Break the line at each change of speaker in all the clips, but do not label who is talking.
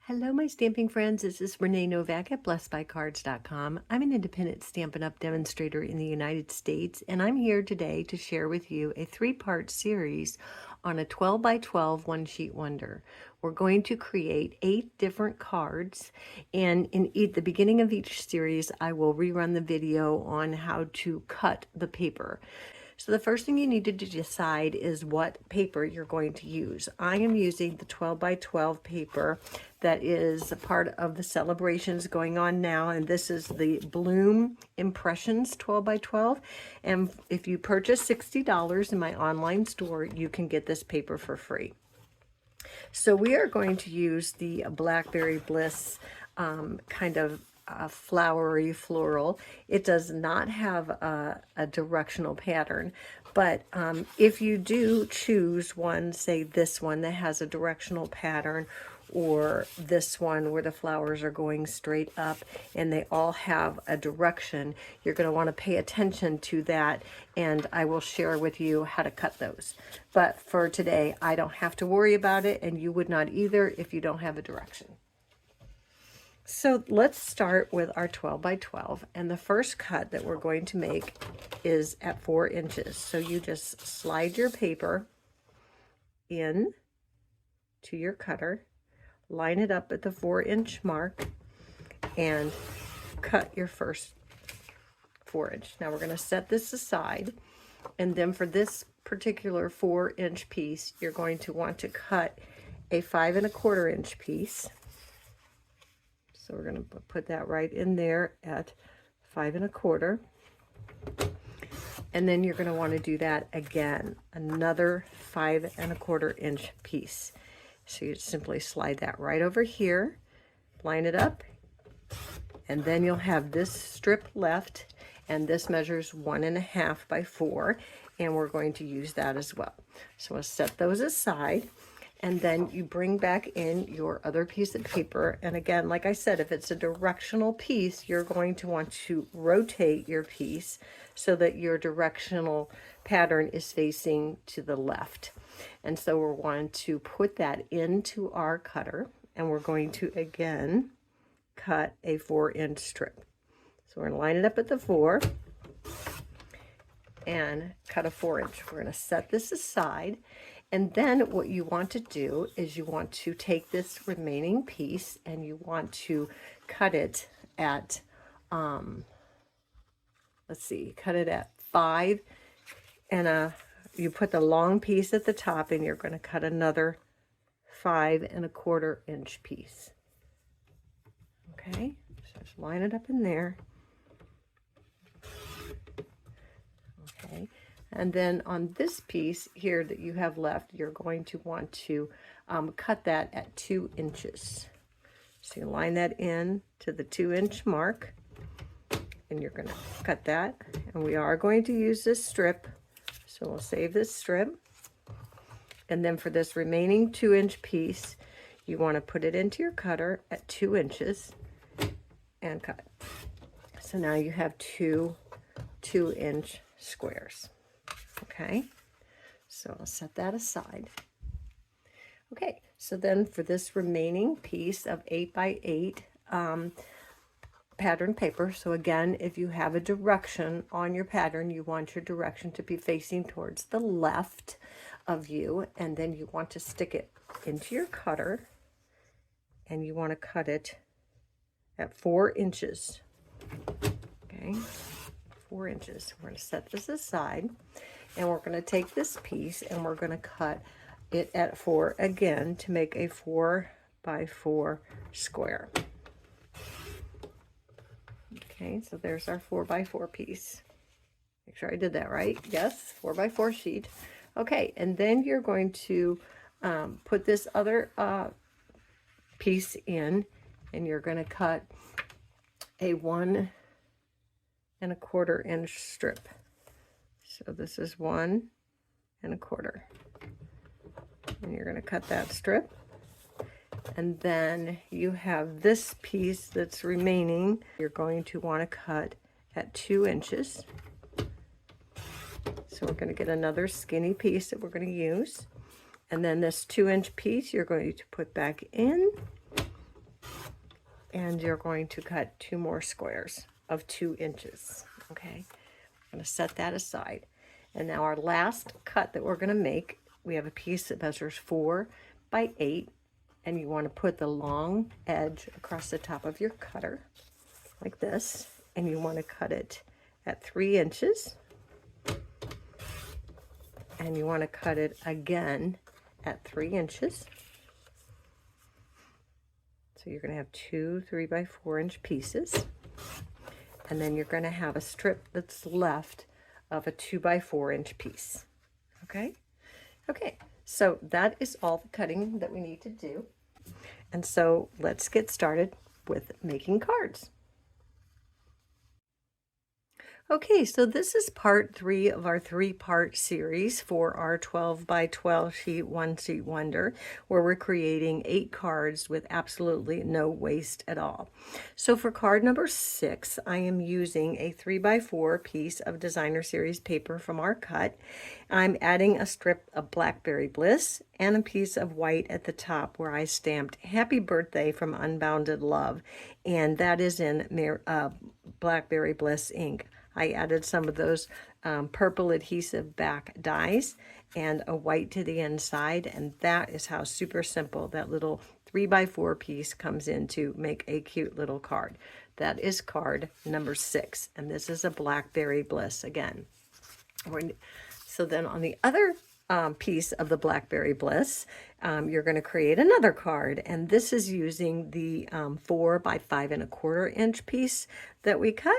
Hello, my stamping friends. This is Renee Novak at blessedbycards.com. I'm an independent Stampin' Up! Demonstrator in the United States, and I'm here today to share with you a three-part series on a 12 by 12 one-sheet wonder. We're going to create 8 different cards, and in the beginning of each series, I will rerun the video on how to cut the paper. So the first thing you need to decide is what paper you're going to use. I am using the 12 by 12 paper that is a part of the celebrations going on now, and this is the Bloom Impressions 12 by 12. And if you purchase $60 in my online store, you can get this paper for free. So we are going to use the Blackberry Bliss kind of flowery floral. It does not have a directional pattern, but if you do choose one, say this one that has a directional pattern, or this one where the flowers are going straight up and they all have a direction, you're going to want to pay attention to that, and I will share with you how to cut those. But for today, I don't have to worry about it, and you would not either if you don't have a direction. So let's start with our 12 by 12, and the first cut that we're going to make is at 4 inches. So you just slide your paper in to your cutter, line it up at the 4-inch mark, and cut your first 4-inch. Now we're going to set this aside, and then for this particular 4-inch piece, you're going to want to cut a 5 1/4 inch piece. So we're going to put that right in there at 5 1/4. And then you're going to want to do that again, another 5 1/4 inch piece. So you simply slide that right over here, line it up, and then you'll have this strip left, and this measures 1 1/2 by 4, and we're going to use that as well. So we'll set those aside. And then you bring back in your other piece of paper. And again, like I said, if it's a directional piece, you're going to want to rotate your piece so that your directional pattern is facing to the left. And so we're going to put that into our cutter, and we're going to, again, cut a 4-inch strip. So we're going to line it up at the 4 and cut a 4-inch. We're going to set this aside. And then what you want to do is you want to take this remaining piece and you want to cut it at, cut it at 5, and you put the long piece at the top, and you're going to cut another 5 1/4 inch piece. Okay, so just line it up in there. Okay. And then on this piece here that you have left, you're going to want to cut that at 2 inches. So you line that in to the 2-inch mark, and you're going to cut that. And we are going to use this strip, so we'll save this strip. And then for this remaining 2-inch piece, you want to put it into your cutter at 2 inches and cut. So now you have 2 2-inch squares. Okay, so I'll set that aside. Okay, so then for this remaining piece of 8 by 8 pattern paper, so again, if you have a direction on your pattern, you want your direction to be facing towards the left of you, and then you want to stick it into your cutter, and you want to cut it at 4 inches. Okay, 4 inches. We're going to set this aside. And we're going to take this piece and we're going to cut it at 4 again to make a 4 by 4 square. Okay, so there's our 4 by 4 piece. Make sure I did that right. Yes, 4 by 4 sheet. Okay, and then you're going to put this other piece in, and you're going to cut a 1 1/4 inch strip. So this is 1 1/4, and you're going to cut that strip, and then you have this piece that's remaining. You're going to want to cut at 2 inches. So we're going to get another skinny piece that we're going to use, and then this 2-inch piece you're going to put back in, and you're going to cut 2 more squares of 2 inches. Okay, I'm going to set that aside. And now our last cut that we're going to make, we have a piece that measures 4 by 8, and you want to put the long edge across the top of your cutter like this, and you want to cut it at 3 inches, and you want to cut it again at 3 inches. So you're going to have 2 3 by 4 inch pieces, and then you're going to have a strip that's left of a 2 by 4 inch piece. Okay, so that is all the cutting that we need to do. And so let's get started with making cards. Okay, so this is part 3 of our 3-part series for our 12 by 12 sheet, one sheet wonder, where we're creating 8 cards with absolutely no waste at all. So for card number 6, I am using a 3 by 4 piece of designer series paper from our cut. I'm adding a strip of Blackberry Bliss and a piece of white at the top where I stamped Happy Birthday from Unbounded Love, and that is in Blackberry Bliss ink. I added some of those purple adhesive back dies and a white to the inside, and that is how super simple that little 3 by 4 piece comes in to make a cute little card. That is card number 6, and this is a Blackberry Bliss again. So then on the other piece of the Blackberry Bliss, you're going to create another card, and this is using the 4 by 5 1/4 inch piece that we cut,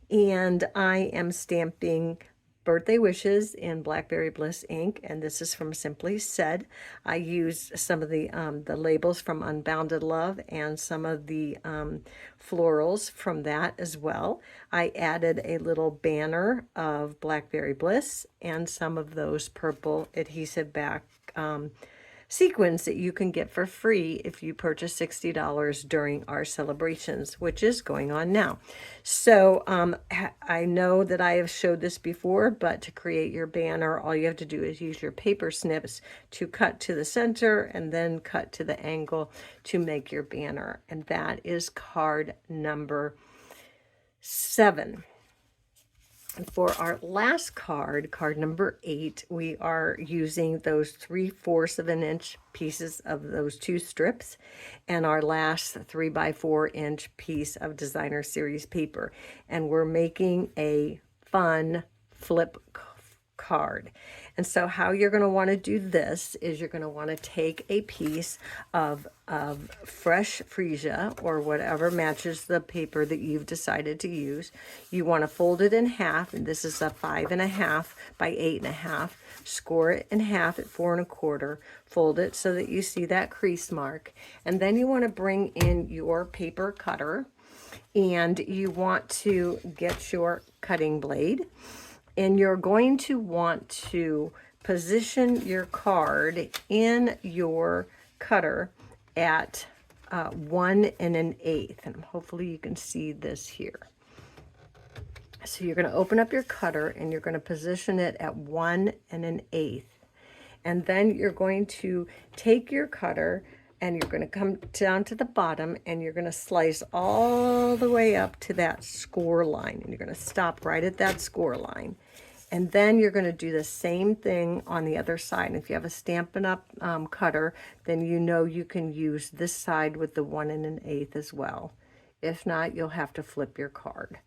and I am stamping birthday wishes in Blackberry Bliss ink, and this is from Simply Said. I used some of the labels from Unbounded Love and some of the florals from that as well. I added a little banner of Blackberry Bliss and some of those purple adhesive back sequins that you can get for free if you purchase $60 during our celebrations, which is going on now. So I know that I have showed this before, but to create your banner, all you have to do is use your paper snips to cut to the center and then cut to the angle to make your banner. And that is card number 7. For our last card, card number 8, we are using those 3/4 of an inch pieces of those 2 strips and our last 3 by 4 inch piece of designer series paper. And we're making a fun flip card. And so how you're going to want to do this is you're going to want to take a piece of fresh freesia or whatever matches the paper that you've decided to use. You want to fold it in half, and this is a 5 1/2 by 8 1/2. Score it in half at 4 1/4. Fold it so that you see that crease mark, and then you want to bring in your paper cutter, and you want to get your cutting blade. And you're going to want to position your card in your cutter at 1 1/8. And hopefully you can see this here. So you're going to open up your cutter and you're going to position it at 1 1/8. And then you're going to take your cutter and you're going to come down to the bottom and you're going to slice all the way up to that score line. And you're going to stop right at that score line. And then you're going to do the same thing on the other side. And if you have a Stampin' Up! Cutter, then you know you can use this side with the 1 1/8 as well. If not, you'll have to flip your card.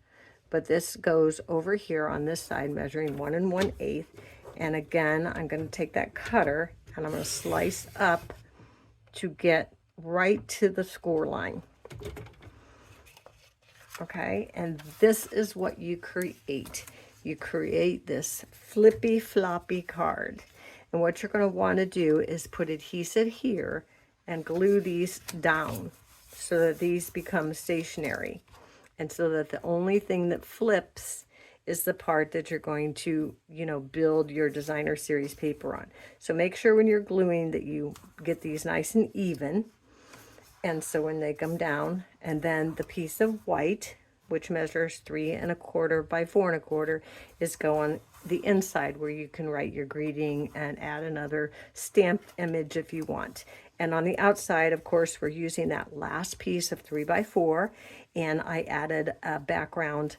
But this goes over here on this side, measuring 1 1/8. And again, I'm going to take that cutter and I'm going to slice up to get right to the score line. Okay, and this is what you create. You create this flippy floppy card. And what you're going to want to do is put adhesive here and glue these down so that these become stationary. And so that the only thing that flips is the part that you're going to, build your designer series paper on. So make sure when you're gluing that you get these nice and even. And so when they come down, and then the piece of white, which measures 3 1/4 by 4 1/4, is going the inside where you can write your greeting and add another stamped image if you want. And on the outside, of course, we're using that last piece of 3x4, and I added a background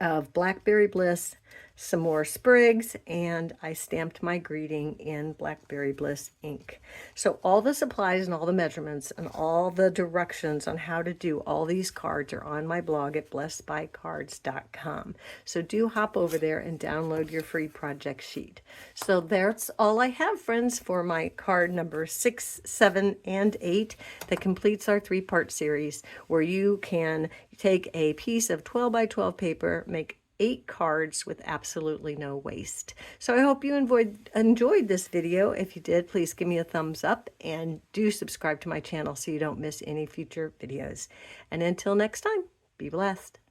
of Blackberry Bliss, some more sprigs, and I stamped my greeting in Blackberry Bliss ink. So all the supplies and all the measurements and all the directions on how to do all these cards are on my blog at blessedbycards.com. So do hop over there and download your free project sheet. So that's all I have, friends, for my card number 6, 7, and 8 that completes our 3-part series, where you can take a piece of 12 by 12 paper, make 8 cards with absolutely no waste. So I hope you enjoyed this video. If you did, please give me a thumbs up and do subscribe to my channel so you don't miss any future videos. And until next time, be blessed.